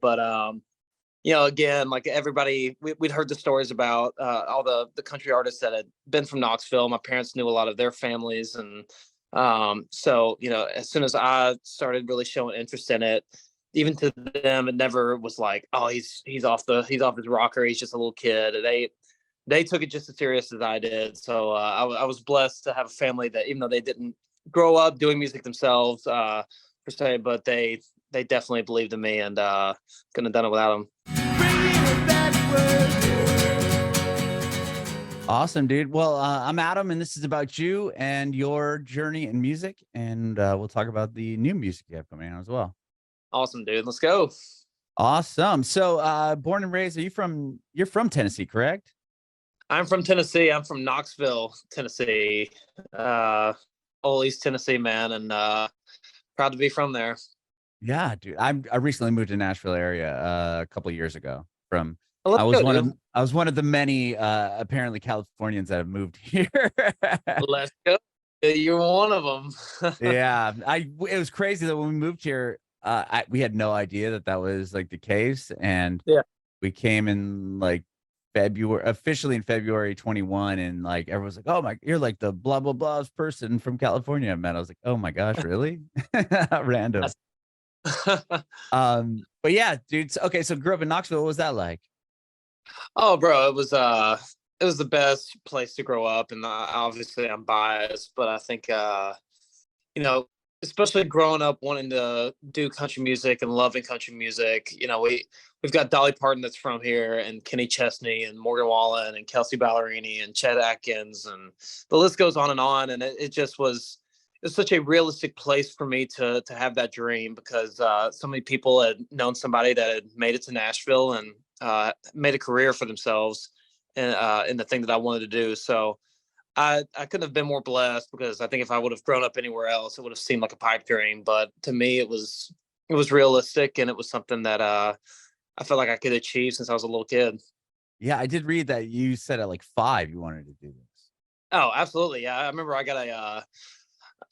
But again, like everybody, we'd heard the stories about all the country artists that had been from Knoxville. My parents knew a lot of their families, and so as soon as I started really showing interest in it, even to them, it never was like, oh, he's off his rocker. He's just a little kid. They took it just as serious as I did. So I was blessed to have a family that, even though they didn't grow up doing music themselves per se, but they definitely believed in me, and couldn't have done it without them. Awesome, dude. Well, I'm Adam, and this is about you and your journey in music, and we'll talk about the new music you have coming out as well. Awesome, dude. Let's go. Awesome. So, born and raised, you're from Tennessee, correct? I'm from Tennessee. I'm from Knoxville, Tennessee. Old East Tennessee, man, and proud to be from there. Yeah, dude. I recently moved to Nashville area a couple years ago. From Well, let's go, dude. I was one of the many apparently Californians that have moved here. Let's go. You're one of them. Yeah, it was crazy that when we moved here, we had no idea that was like the case, and Yeah. we came in like officially in February 21, and like everyone's like, "Oh my, you're like the blah blah blah's person from California I met." I was like, "Oh my gosh, really?" Random. But yeah, dude. Okay, so grew up in Knoxville. What was that like? Oh, bro, it was the best place to grow up, and obviously I'm biased, but I think especially growing up wanting to do country music and loving country music. We've got Dolly Parton that's from here, and Kenny Chesney, and Morgan Wallen, and Kelsey Ballerini, and Chet Atkins, and the list goes on. And it just was, it's such a realistic place for me to have that dream, because so many people had known somebody that had made it to Nashville and made a career for themselves in the thing that I wanted to do. So I couldn't have been more blessed, because I think if I would have grown up anywhere else, it would have seemed like a pipe dream. But to me, it was realistic, and it was something that I felt like I could achieve since I was a little kid. Yeah, I did read that you said at like 5 you wanted to do this. Oh, absolutely. Yeah, I remember I got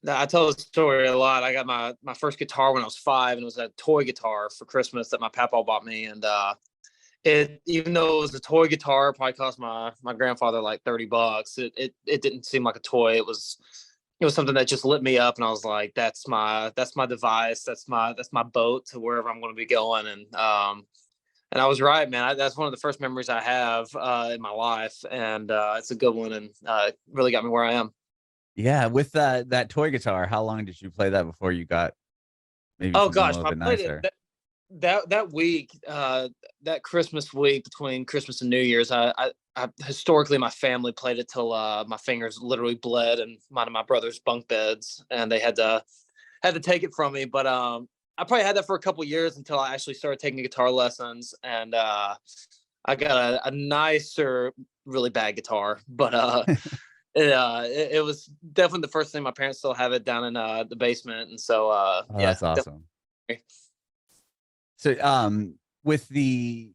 I tell the story a lot. I got my first guitar when I was 5, and it was a toy guitar for Christmas that my papa bought me. And it, even though it was a toy guitar, probably cost my grandfather like $30. It didn't seem like a toy. It was something that just lit me up, and I was like, that's my device. That's my boat to wherever I'm going to be going. And I was right, man. That's one of the first memories I have in my life, and it's a good one, and really got me where I am. Yeah, with that toy guitar, how long did you play that before you got maybe Oh something a gosh, little I bit played nicer? it that week, that Christmas week between Christmas and New Year's. I historically, my family played it till my fingers literally bled in mine and my brother's bunk beds, and they had to take it from me. But I probably had that for a couple years until I actually started taking guitar lessons, and I got a nicer, really bad guitar. But it was definitely the first thing. My parents still have it down in the basement, and so Oh, yeah, that's awesome. definitely. So, with the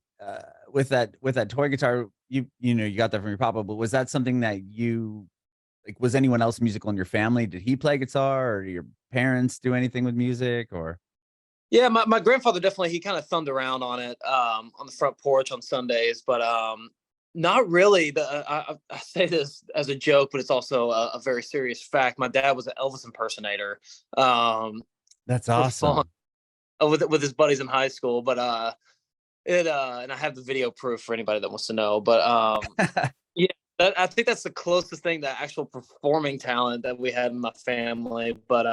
with that toy guitar, you got that from your papa, but was that something that you like? Was anyone else musical in your family? Did he play guitar, or did your parents do anything with music? Or Yeah, my grandfather definitely, he kind of thumbed around on it on the front porch on Sundays, but not really. I say this as a joke, but it's also a very serious fact. My dad was an Elvis impersonator that's for fun awesome. with his buddies in high school. But it and I have the video proof for anybody that wants to know. But yeah, I think that's the closest thing to actual performing talent that we had in my family. But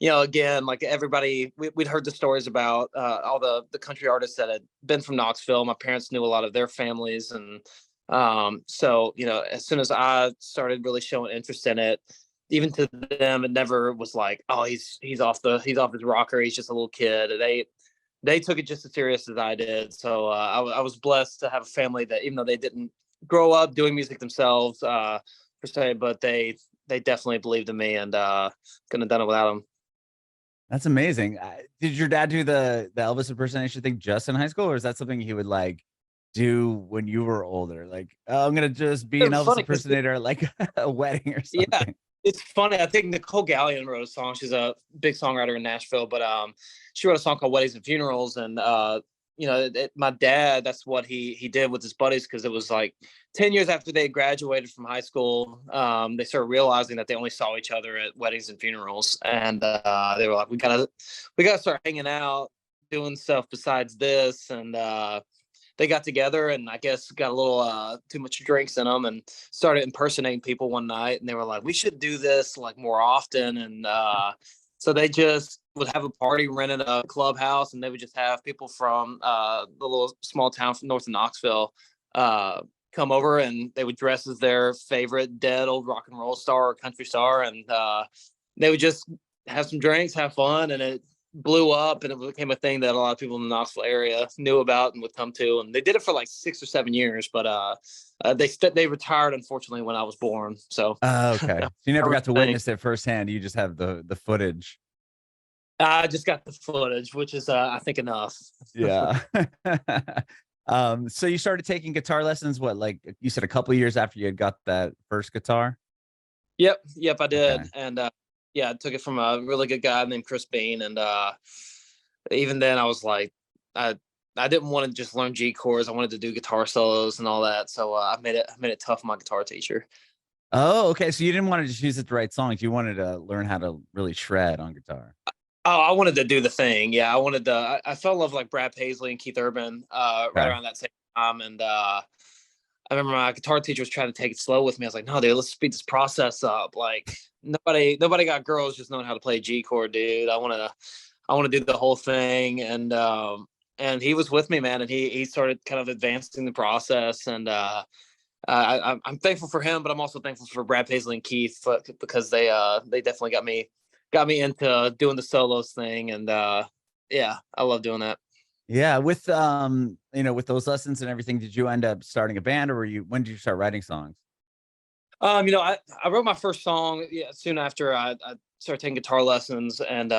again, like everybody, we'd heard the stories about all the country artists that had been from Knoxville. My parents knew a lot of their families, and so as soon as I started really showing interest in it, even to them, it never was like, oh, he's off his rocker. He's just a little kid. They took it just as serious as I did. So I was blessed to have a family that, even though they didn't grow up doing music themselves per se, but they definitely believed in me, and couldn't have done it without them. That's amazing. Did your dad do the Elvis impersonation thing just in high school, or is that something he would like do when you were older? Like, oh, I'm gonna just be It an was Elvis funny because impersonator at like a wedding or yeah, something. It's funny. I think Nicole Gallion wrote a song. She's a big songwriter in Nashville, but she wrote a song called "Weddings and Funerals," and my dad, that's what he did with his buddies, because it was like 10 years after they graduated from high school. They started realizing that they only saw each other at weddings and funerals, and they were like, we gotta start hanging out, doing stuff besides this, and they got together and I guess got a little too much drinks in them and started impersonating people one night. And they were like, we should do this like more often. And so they just would have a party, rented a clubhouse, and they would just have people from the little small town from north of Knoxville come over, and they would dress as their favorite dead old rock and roll star or country star. And they would just have some drinks, have fun. And it blew up, and it became a thing that a lot of people in the Knoxville area knew about and would come to. And they did it for like 6 or 7 years, but they retired, unfortunately, when I was born. So Okay, so you never got to witness it firsthand. You just have the footage. I just got the footage, which is I think enough. Yeah. So you started taking guitar lessons, what, like you said, a couple of years after you had got that first guitar? Yep, I did. Okay. And yeah, I took it from a really good guy named Chris Bean. And even then I was like, I didn't want to just learn G chords. I wanted to do guitar solos and all that. So I made it tough on my guitar teacher. Oh, okay. So you didn't want to just use it to write songs. You wanted to learn how to really shred on guitar. Oh, I wanted to do the thing. Yeah, I wanted to. I fell in love with like Brad Paisley and Keith Urban right Okay. around that same time. And I remember my guitar teacher was trying to take it slow with me. I was like, no, dude, let's speed this process up. Like nobody got girls just knowing how to play a G chord, dude. I want to do the whole thing. And he was with me, man. And he started kind of advancing the process. And I'm thankful for him, but I'm also thankful for Brad Paisley and Keith because they definitely got me into doing the solos thing. And yeah, I love doing that. Yeah. With with those lessons and everything, did you end up starting a band, or when did you start writing songs? I wrote my first song, yeah, soon after I started taking guitar lessons. And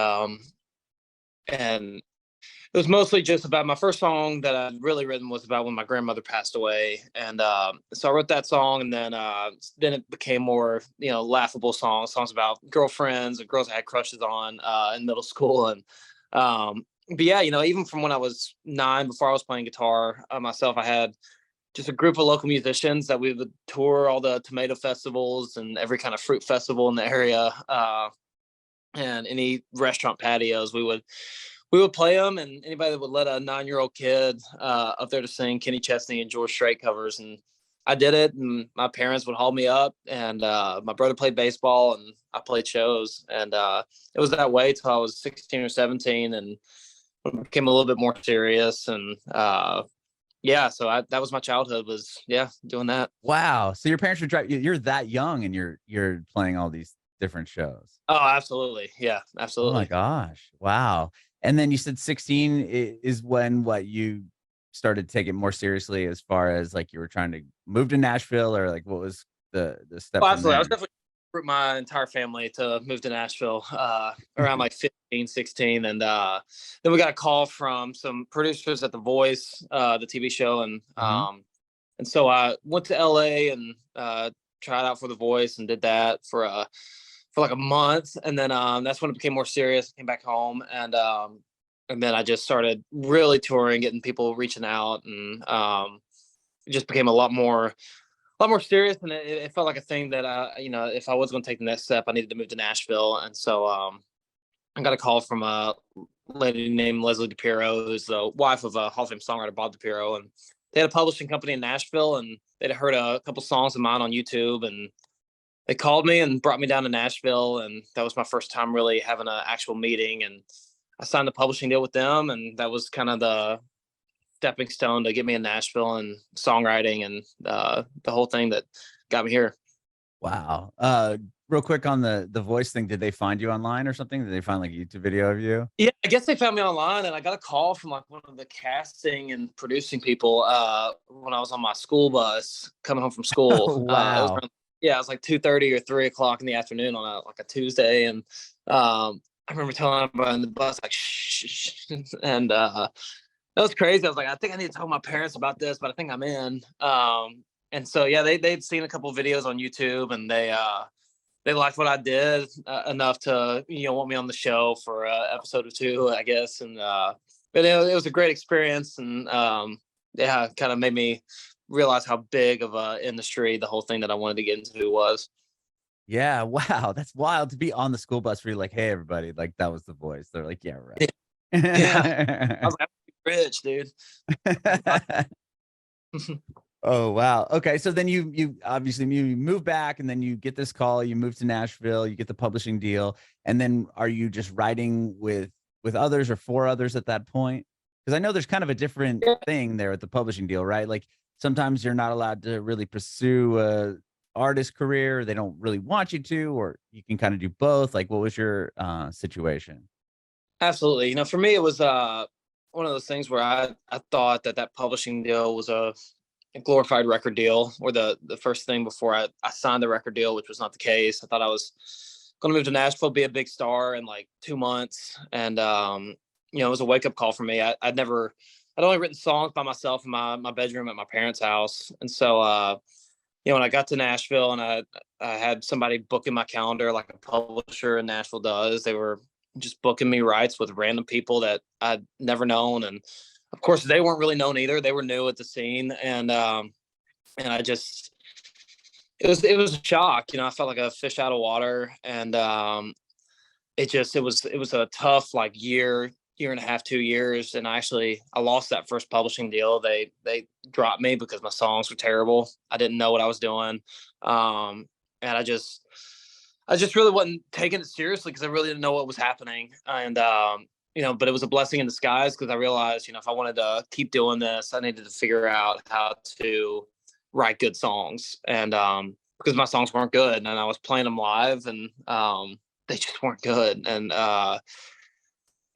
it was mostly just about my first song that I'd really written was about when my grandmother passed away. And so I wrote that song, and then it became more, laughable songs about girlfriends and girls I had crushes on in middle school. And but yeah, even from when I was 9, before I was playing guitar myself, I had just a group of local musicians that we would tour all the tomato festivals and every kind of fruit festival in the area, and any restaurant patios. We would play them, and anybody that would let a 9-year-old kid up there to sing Kenny Chesney and George Strait covers. And I did it, and my parents would haul me up, and my brother played baseball, and I played shows. And it was that way till I was 16 or 17, and it became a little bit more serious. And yeah, so that was my childhood, was doing that. Wow. So your parents would drive you, you're that young and you're playing all these different shows. Oh, absolutely. Yeah, Oh my absolutely. gosh. Wow. And then you said 16 is when what you started taking more seriously, as far as like you were trying to move to Nashville, or like what was the step Oh, from absolutely. I there? was definitely with my entire family to move to Nashville around like 15, 16. And then we got a call from some producers at The Voice, the TV show. Hmm. And so I went to LA and tried out for The Voice and did that for like a month. And then that's when it became more serious. I came back home, and then I just started really touring, getting people reaching out. And it just became a lot more serious. And it felt like a thing that if I was going to take the next step, I needed to move to Nashville. And so I got a call from a lady named Leslie DiPiero, who's the wife of a Hall of Fame songwriter, Bob DiPiero. And they had a publishing company in Nashville, and they'd heard a couple songs of mine on YouTube, and they called me and brought me down to Nashville. And that was my first time really having an actual meeting. And I signed a publishing deal with them, and that was kind of the stepping stone to get me in Nashville and songwriting and the whole thing that got me here. Wow. Real quick on the voice thing, did they find you online or something? Did they find like a YouTube video of you? Yeah, I guess they found me online, and I got a call from like one of the casting and producing people when I was on my school bus coming home from Oh, school. wow. It was like 2:30 or 3 o'clock in the afternoon on a Tuesday. And I remember telling everybody on the bus like shh, and that was crazy. I was like, I think I need to tell my parents about this, but I think I'm in. And so yeah, they'd seen a couple of videos on YouTube, and they liked what I did enough to, want me on the show for episode or two, I guess. And but it was a great experience, and yeah, kind of made me realize how big of a industry the whole thing that I wanted to get into was. Yeah, wow, that's wild to be on the school bus where you're like, "Hey, everybody," like, that was the voice. They're like, "Yeah, right." Yeah, I was like, I'm rich, dude. Oh, wow. Okay, so then you obviously you move back, and then you get this call, you move to Nashville, you get the publishing deal, and then are you just writing with others or for others at that point? Because I know there's kind of a different Yeah, thing there at the publishing deal, right? Like, sometimes you're not allowed to really pursue a artist career, they don't really want you to, or you can kind of do both. Like, what was your situation? absolutely. For me, it was one of those things where I thought that publishing deal was a glorified record deal, or the first thing before I signed the record deal, which was not the case. I thought I was going to move to Nashville, be a big star in like 2 months. And, it was a wake up call for me. I'd only written songs by myself in my bedroom at my parents' house. And so, when I got to Nashville and I had somebody booking my calendar like a publisher in Nashville does, they were just booking me rights with random people that I'd never known. And of course they weren't really known either. They were new at the scene. And I just, it was a shock. I felt like a fish out of water. And it was a tough like year and a half, 2 years. And I lost that first publishing deal. They dropped me because my songs were terrible. I didn't know what I was doing. And I just really wasn't taking it seriously because I really didn't know what was happening. And but it was a blessing in disguise because I realized, if I wanted to keep doing this, I needed to figure out how to write good songs. And because my songs weren't good, and I was playing them live, and they just weren't good.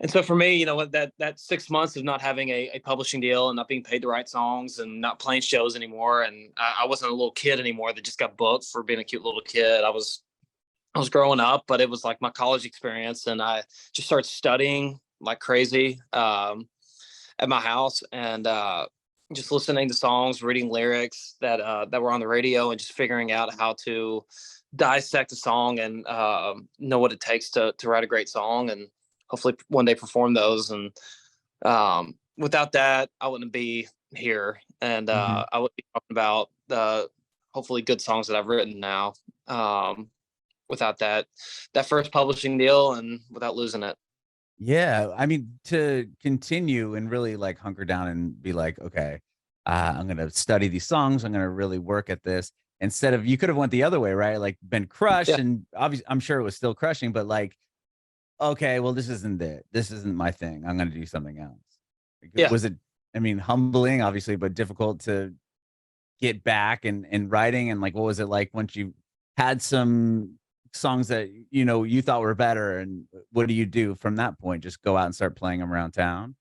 And so for me, that 6 months of not having a publishing deal and not being paid to write songs and not playing shows anymore, and I wasn't a little kid anymore that just got booked for being a cute little kid. I was growing up, but it was like my college experience, and I just started studying like crazy at my house, and just listening to songs, reading lyrics that were on the radio, and just figuring out how to dissect a song and know what it takes to write a great song, and hopefully one day perform those. And without that, I wouldn't be here, and Mhm. I would be talking about the hopefully good songs that I've written now. Without that first publishing deal, and without losing it. Yeah, I mean, to continue and really, like, hunker down and be like, "Okay, I'm gonna study these songs, I'm gonna really work at this," instead of you could have went the other way, right? Like, been crushed, Yeah, and obviously, I'm sure it was still crushing, but, like, "Okay, well, this isn't it. This isn't my thing. I'm gonna do something else." Like, yeah. was it, I mean, humbling, obviously, but difficult to get back and writing, and, like, what was it like once you had some songs that, you thought were better, and what do you do from that point? Just go out and start playing them around town?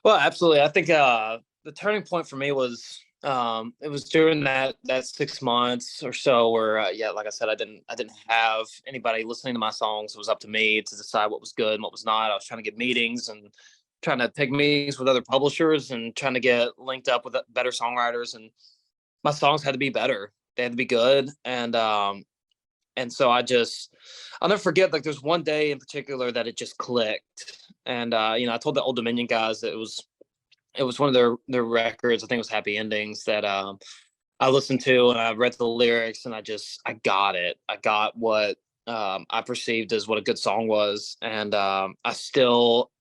Well, absolutely. I think the turning point for me was it was during that 6 months or so where yeah, like I said, I didn't have anybody listening to my songs. It was up to me to decide what was good and what was not. I was trying to get meetings and trying to take meetings with other publishers and trying to get linked up with better songwriters, and my songs had to be better. They had to be good. And so I'll never forget, like, there's one day in particular that it just clicked. And I told the Old Dominion guys that it was one of their records. I think it was Happy Endings that I listened to, and I read the lyrics, and I got it. I got what I perceived as what a good song was. And I still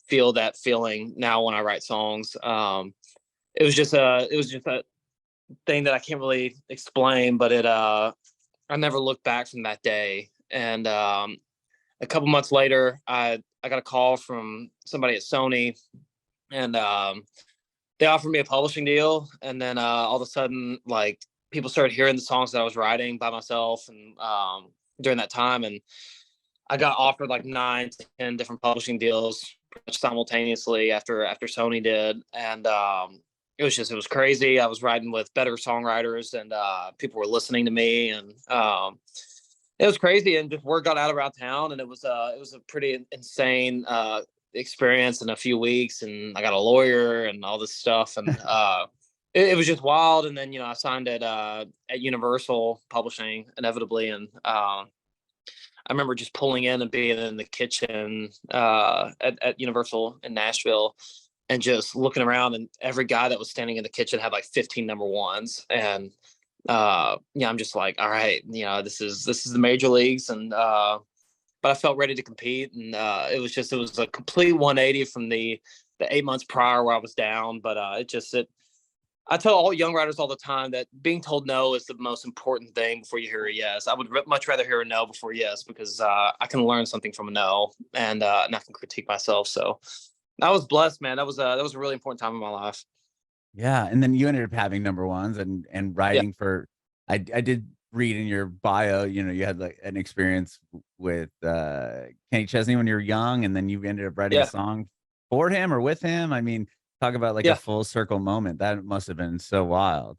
feel that feeling now when I write songs. It was just a thing that I can't really explain, but I never looked back from that day. And a couple months later, I got a call from somebody at Sony, and they offered me a publishing deal. And then all of a sudden, like, people started hearing the songs that I was writing by myself, and during that time, and I got offered like 9 to 10 different publishing deals simultaneously after Sony did. And it was crazy. I was writing with better songwriters, and people were listening to me, and it was crazy. And just word got out around town, and it was a pretty insane experience in a few weeks. And I got a lawyer and all this stuff, and it was just wild. And then I signed at Universal Publishing inevitably, and I remember just pulling in and being in the kitchen at Universal in Nashville and just looking around, and every guy that was standing in the kitchen had like 15 number ones. And yeah, I'm just like, all right, this is the major leagues. And but I felt ready to compete, and it was a complete 180 from the 8 months prior where I was down. But I tell all young writers all the time that being told no is the most important thing before you hear a yes. I would much rather hear a no before a yes, because I can learn something from a no, and I can critique myself. So I was blessed, man. That was a really important time in my life. Yeah, and then you ended up having number ones and Yeah, writing for. I did read in your bio, you had like an experience with Kenny Chesney when you were young, and then you ended up writing a yeah, song for him or with him. I mean, talk about like a yeah. full circle moment. That must have been so wild.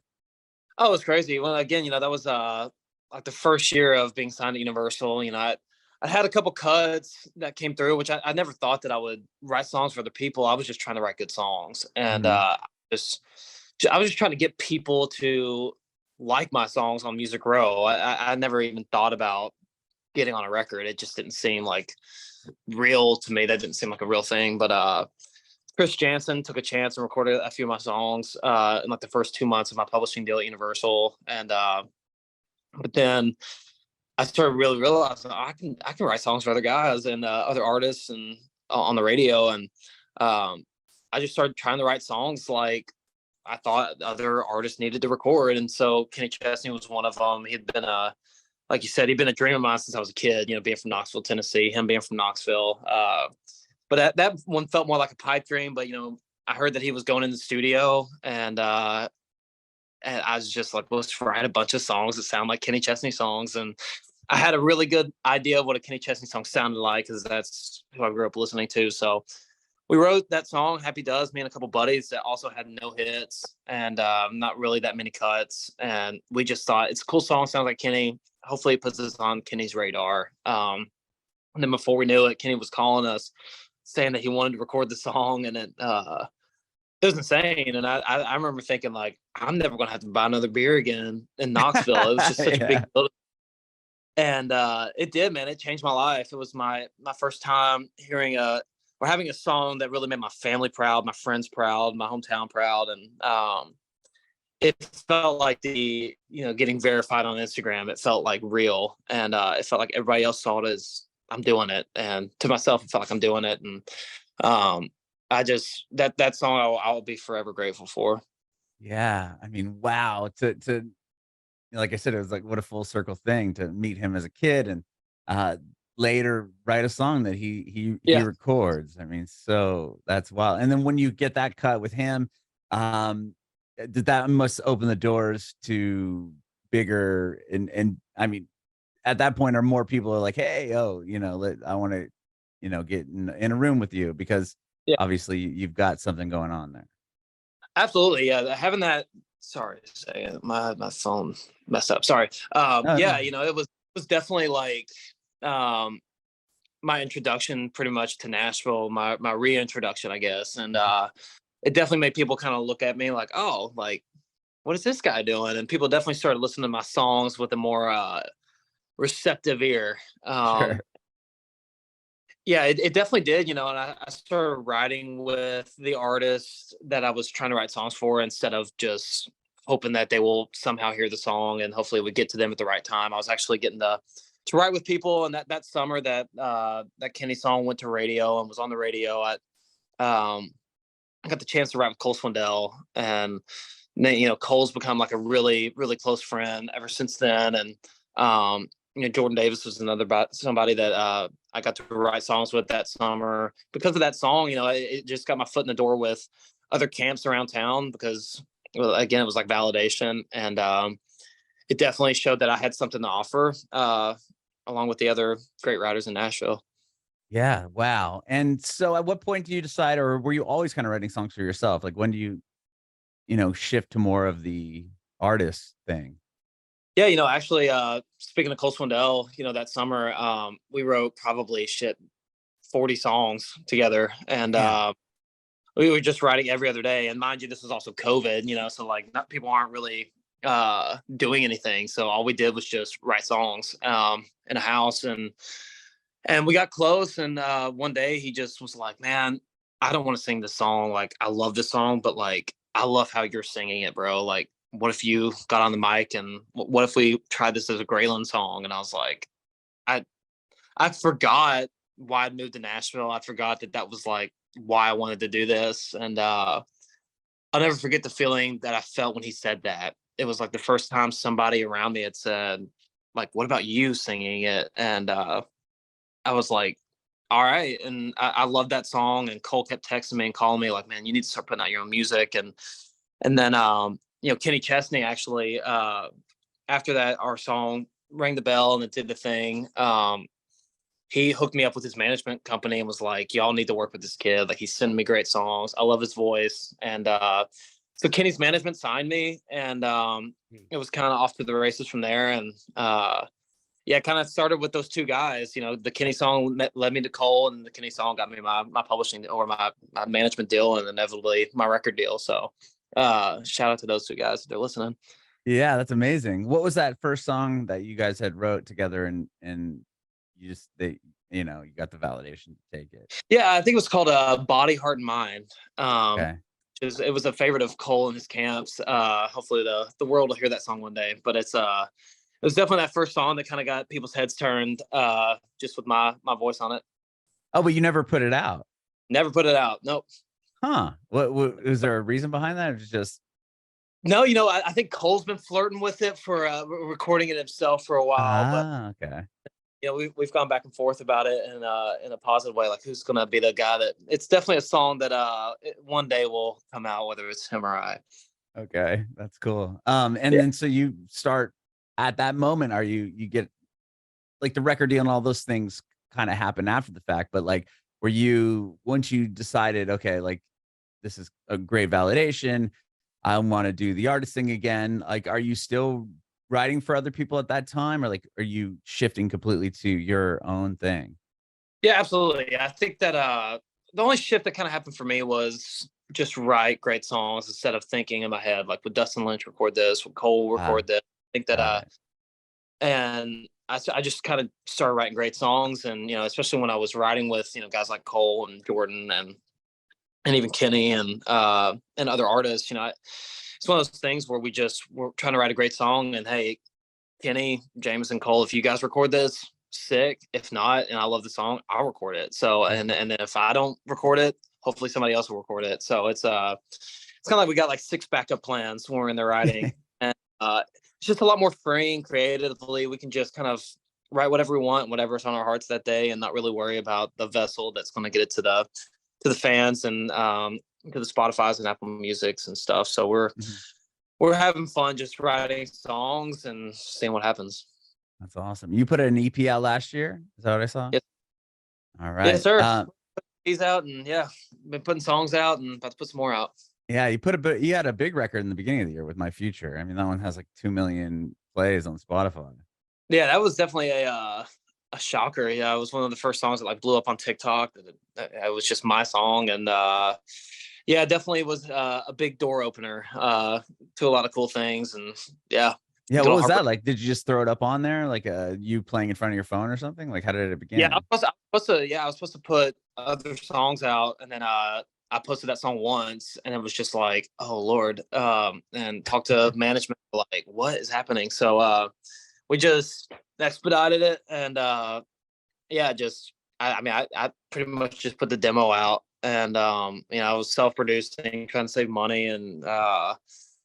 Oh, it was crazy. Well, again, that was like the first year of being signed to Universal. I had a couple cuts that came through, which I never thought that I would write songs for other people. I was just trying to write good songs, and Mhm. just I was just trying to get people to like my songs on Music Row. I never even thought about getting on a record. It just didn't seem like real to me. That didn't seem like a real thing. But Chris Janson took a chance and recorded a few of my songs in like the first 2 months of my publishing deal at Universal. And but then I started really realizing I can write songs for other guys and other artists and on the radio. And I just started trying to write songs like I thought other artists needed to record. And so Kenny Chesney was one of them. He'd been like you said, he'd been a dream of mine since I was a kid, being from Knoxville, Tennessee, him being from Knoxville. But that one felt more like a pipe dream. But I heard that he was going in the studio, and I was just like, let's write a bunch of songs that sound like Kenny Chesney songs. And I had a really good idea of what a Kenny Chesney song sounded like, because that's who I grew up listening to. So we wrote that song, Happy Does, me and a couple buddies that also had no hits and not really that many cuts. And we just thought it's a cool song, sounds like Kenny. Hopefully it puts us on Kenny's radar. And then before we knew it, Kenny was calling us saying that he wanted to record the song, and it was insane. And I remember thinking, like, I'm never going to have to buy another beer again in Knoxville. It was just such a big Yeah. deal. And it did, man. It changed my life. It was my first time hearing or having a song that really made my family proud, my friends proud, my hometown proud. And it felt like getting verified on Instagram. It felt like real. And it felt like everybody else saw it as I'm doing it. And to myself, it felt like I'm doing it. And I just, that song I'll be forever grateful for. Yeah. I mean, wow. To like I said, it was like what a full circle thing to meet him as a kid and uh later write a song that he Yeah. records. I mean, so that's wild. And then when you get that cut with him, um did that must open the doors to bigger and I mean, at that point are more people are like, hey, oh, I want to, get in a room with you because Yeah. obviously you've got something going on there. Absolutely. Yeah. Having that, sorry, a second, my phone messed up. Sorry. Oh, Yeah, no. it was definitely like um my introduction pretty much to Nashville, my reintroduction, I guess. And it definitely made people kind of look at me like, oh, like, what is this guy doing? And people definitely started listening to my songs with a more receptive ear. Sure. Yeah, it definitely did, and I started writing with the artist that I was trying to write songs for, instead of just hoping that they will somehow hear the song and hopefully we get to them at the right time. I was actually getting to write with people. And that summer that Kenny song went to radio and was on the radio, I got the chance to write with Cole Swindell. And then, Cole's become like a really, really close friend ever since then. And Jordan Davis was somebody that I got to write songs with that summer. Because of that song, it just got my foot in the door with other camps around town, because, well, again, it was like validation. And it definitely showed that I had something to offer, along with the other great writers in Nashville. Yeah, wow. And so at what point do you decide, or were you always kind of writing songs for yourself? Like when do you, shift to more of the artist thing? Yeah, actually, speaking of Cole Swindell, that summer, we wrote probably 40 songs together. And Man. we were just writing every other day. And mind you, this was also COVID, so like, not people aren't really doing anything. So all we did was just write songs in a house, and we got close. And one day he just was like, "Man, I don't want to sing this song. Like, I love this song, but like, I love how you're singing it, bro. Like, what if you got on the mic and what if we tried this as a Greylan song?" And I was like, I I forgot why I moved to Nashville. I forgot that was like why I wanted to do this. And I'll never forget the feeling that I felt when he said that. It was like the first time somebody around me had said, like, "What about you singing it?" And I was like, all right. And I love that song. And Cole kept texting me and calling me like, "Man, you need to start putting out your own music." And then Kenny Chesney actually after that our song rang the bell and it did the thing. He hooked me up with his management company and was like, "Y'all need to work with this kid. Like, he's sending me great songs. I love his voice." And so Kenny's management signed me, and it was kind of off to the races from there. And yeah, kind of started with those two guys. The Kenny song led me to Cole, and the Kenny song got me my publishing or my management deal, and inevitably my record deal. So shout out to those two guys if they're listening. Yeah, that's amazing. What was that first song that you guys had wrote together, and you got the validation to take it? Yeah, I think it was called Body, Heart, and Mind. Okay. It was a favorite of Cole and his camps. Hopefully the world will hear that song one day. But it was definitely that first song that kind of got people's heads turned, just with my voice on it. Oh, but you never put it out. Never put it out. Nope. Huh. What is there a reason behind that? Or just No, I think Cole's been flirting with it for recording it himself for a while, but okay. we've gone back and forth about it in a positive way. Like, who's gonna be the guy that? It's definitely a song that one day will come out, whether it's him or I. Okay, that's cool. And Yeah. then so you start at that moment, are you get like the record deal and all those things kind of happen after the fact, but like were you once you decided, okay, like this is a great validation, I want to do the artist thing again, like are you still writing for other people at that time, or like are you shifting completely to your own thing? Yeah, absolutely. I think that the only shift that kind of happened for me was just write great songs instead of thinking in my head, like, would Dustin Lynch record this? Would Cole Ah, record this? I think that got it. and I just kind of started writing great songs. And especially when I was writing with guys like Cole and Jordan and even Kenny and other artists. It's one of those things where we're trying to write a great song, and hey, Kenny, James, and Cole, if you guys record this, sick. If not, and I love the song, I'll record it. So and then if I don't record it, hopefully somebody else will record it. So it's kind of like we got like 6 backup plans when we're in the writing. And it's just a lot more freeing creatively. We can just kind of write whatever we want, whatever's on our hearts that day, and not really worry about the vessel that's going to get it to the fans and to the Spotify's and Apple Musics and stuff. So Mhm. we're having fun just writing songs and seeing what happens. That's awesome. You put an EP out last year? Is that what I saw? Yes, All yes, right. sir. He's out, and yeah, been putting songs out and about to put some more out. Yeah, you had a big record in the beginning of the year with My Future. I mean, that one has like 2 million plays on Spotify. Yeah, that was definitely a shocker. Yeah, it was one of the first songs that like blew up on TikTok. It was just my song, and yeah, definitely was a big door opener to a lot of cool things. And yeah, Yeah, good what old was that heartbreak. like? Did you just throw it up on there, like you playing in front of your phone or something? Like, how did it Yeah, begin? I was supposed to put other songs out, and then I posted that song once, and it was just like, oh Lord, and talked to management like, what is happening? So we just expedited it, and yeah, just I mean, I pretty much just put the demo out, and I was self-producing, trying to save money, and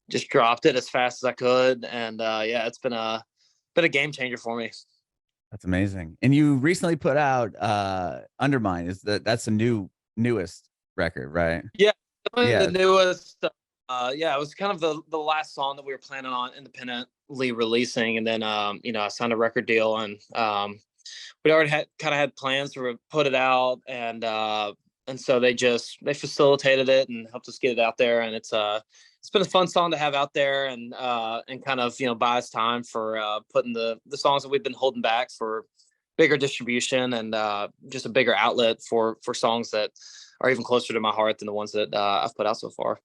just dropped it as fast as I could, and yeah, it's been a game changer for me. That's amazing. And you recently put out Undermine. That's the newest record, right? Yeah, definitely Yeah. the newest. Yeah, it was kind of the last song that we were planning on independently releasing, and then I signed a record deal, and we already had plans to put it out, and so they facilitated it and helped us get it out there, and it's been a fun song to have out there, and kind of buy us time for putting the songs that we've been holding back for bigger distribution, and just a bigger outlet for songs that are even closer to my heart than the ones that I've put out so far.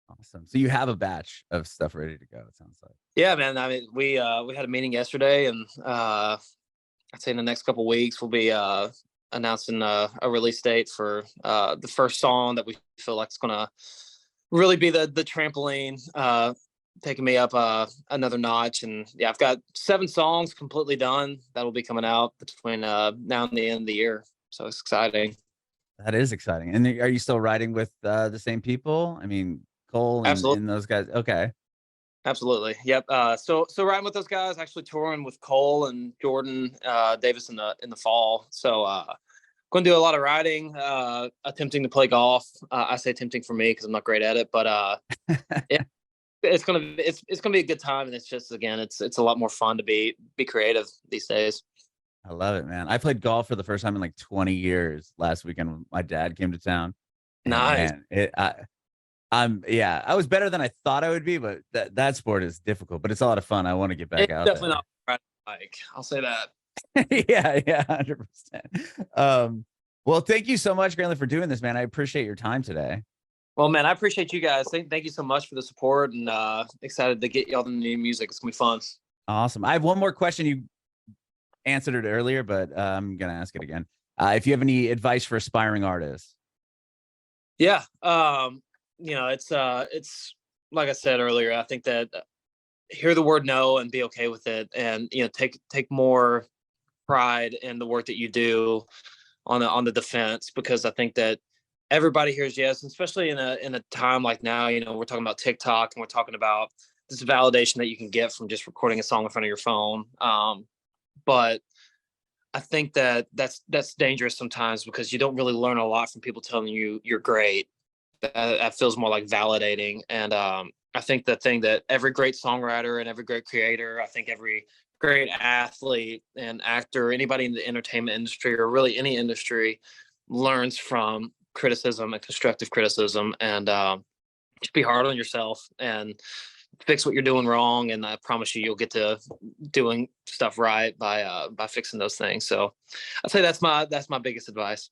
Awesome. So you have a batch of stuff ready to go, it sounds like. Yeah, man. I mean, we had a meeting yesterday, and I'd say in the next couple weeks we'll be announcing a release date for the first song that we feel like is gonna really be the trampoline, taking me up another notch. And yeah, I've got 7 songs completely done that'll be coming out between now and the end of the year. So it's exciting. That is exciting. And are you still writing with the same people? I mean, Cole Absolutely. and those guys. Okay. Absolutely. Yep. So riding with those guys, actually touring with Cole and Jordan Davis in the fall. So going to do a lot of riding, attempting to play golf. I say attempting for me because I'm not great at it, but yeah, it's gonna be a good time. And it's just, again, it's a lot more fun to be creative these days. I love it, man. I played golf for the first time in like 20 years last weekend when my dad came to town. And Nice. man, yeah, I was better than I thought I would be, but that sport is difficult, but it's a lot of fun. I want to get back It's out definitely there. not riding a bike. I'll say that. Yeah, 100%. Well, thank you so much, Greylan, for doing this, man. I appreciate your time today. Well, man, I appreciate you guys. Thank you so much for the support, and excited to get y'all the new music. It's gonna be fun. Awesome. I have one more question. You answered it earlier, but I'm gonna ask it again. If you have any advice for aspiring artists. Yeah. It's like I said earlier, I think that hear the word no and be okay with it, and take more pride in the work that you do on the defense, because I think that everybody hears yes, especially in a time like now. We're talking about TikTok, and we're talking about this validation that you can get from just recording a song in front of your phone. But I think that that's dangerous sometimes, because you don't really learn a lot from people telling you you're great. That feels more like validating. And I think the thing that every great songwriter and every great creator, I think every great athlete and actor, anybody in the entertainment industry or really any industry, learns from criticism and constructive criticism. And just be hard on yourself and fix what you're doing wrong. And I promise you'll get to doing stuff right by fixing those things. So I'd say that's my biggest advice.